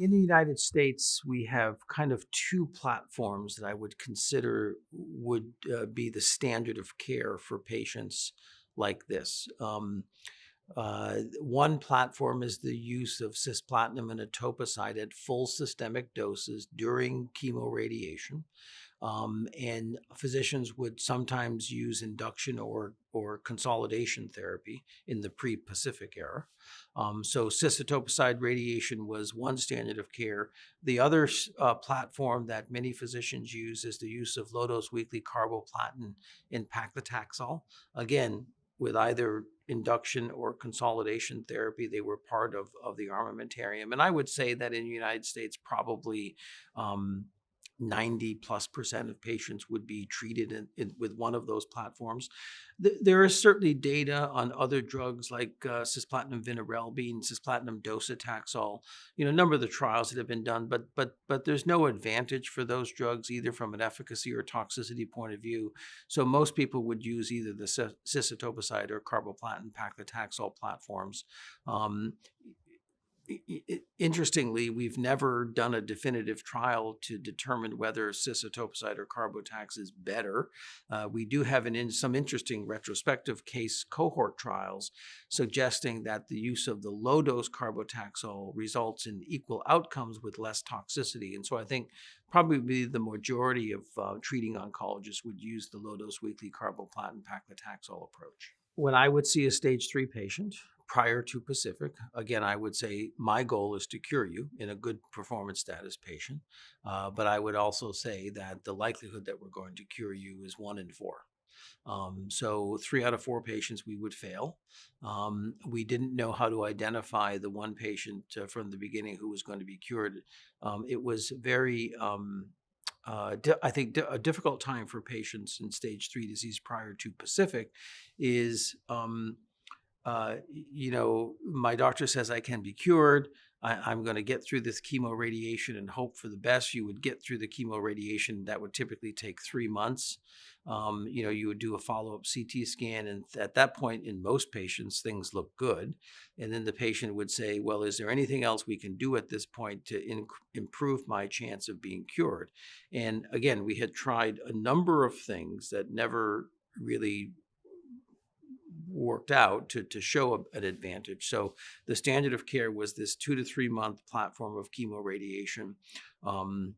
In the United States, we have kind of two platforms that I would consider would be the standard of care for patients like this. One platform is the use of cisplatin and etoposide at full systemic doses during chemoradiation. And physicians would sometimes use induction or consolidation therapy in the pre-Pacific era. So cis-etoposide radiation was one standard of care. The other platform that many physicians use is the use of low-dose weekly carboplatin and paclitaxel. Again, with either induction or consolidation therapy, they were part of the armamentarium. And I would say that in the United States, probably 90+% of patients would be treated with one of those platforms. There is certainly data on other drugs like cisplatin vinorelbine, cisplatin docetaxel, a number of the trials that have been done, but there's no advantage for those drugs either from an efficacy or toxicity point of view. So most people would use either the cis-etoposide or carboplatin paclitaxel platforms. Interestingly, we've never done a definitive trial to determine whether cis-etoposide or carbotax is better. We do have some interesting retrospective case cohort trials suggesting that the use of the low-dose carbotaxol results in equal outcomes with less toxicity. And so I think probably the majority of treating oncologists would use the low-dose weekly carboplatin paclitaxel approach. When I would see a stage 3 patient prior to Pacific, again, I would say my goal is to cure you in a good performance status patient. But I would also say that the likelihood that we're going to cure you is 1 in 4. So 3 out of 4 patients we would fail. We didn't know how to identify the one patient from the beginning who was going to be cured. It was very I think a difficult time for patients in stage 3 disease prior to Pacific is, my doctor says I can be cured. I'm going to get through this chemo radiation and hope for the best. You would get through the chemo radiation. That would typically take 3 months. You would do a follow-up CT scan. And at that point, in most patients, things look good. And then the patient would say, well, is there anything else we can do at this point to improve my chance of being cured? And again, we had tried a number of things that never really worked out to show an advantage. So the standard of care was this 2 to 3 month platform of chemoradiation. And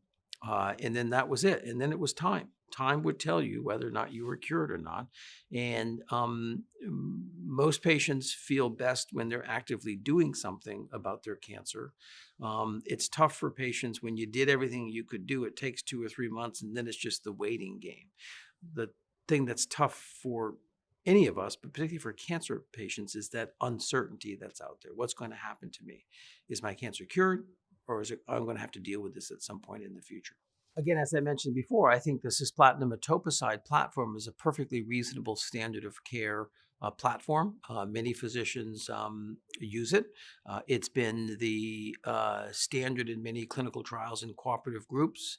then that was it. And then it was time. Time would tell you whether or not you were cured or not. And most patients feel best when they're actively doing something about their cancer. It's tough for patients when you did everything you could do. It takes 2 or 3 months, and then it's just the waiting game. The thing that's tough for any of us, but particularly for cancer patients, is that uncertainty that's out there. What's going to happen to me? Is my cancer cured, or is it I'm going to have to deal with this at some point in the future? Again, as I mentioned before, I think the cisplatin etoposide platform is a perfectly reasonable standard of care platform. Many physicians use it. It's been the standard in many clinical trials and cooperative groups.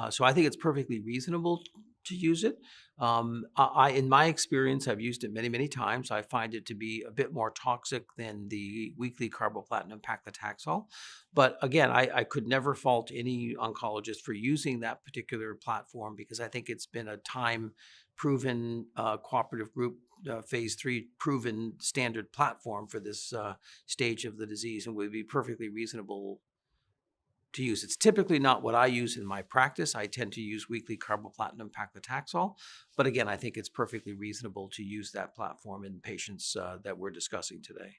So I think it's perfectly reasonable to use it. In my experience, I've used it many, many times. I find it to be a bit more toxic than the weekly carboplatin and paclitaxel. But again, I could never fault any oncologist for using that particular platform because I think it's been a time-proven cooperative group, phase 3 proven standard platform for this stage of the disease and would be perfectly reasonable to use. It's typically not what I use in my practice. I tend to use weekly carboplatin and paclitaxel. But again, I think it's perfectly reasonable to use that platform in patients that we're discussing today.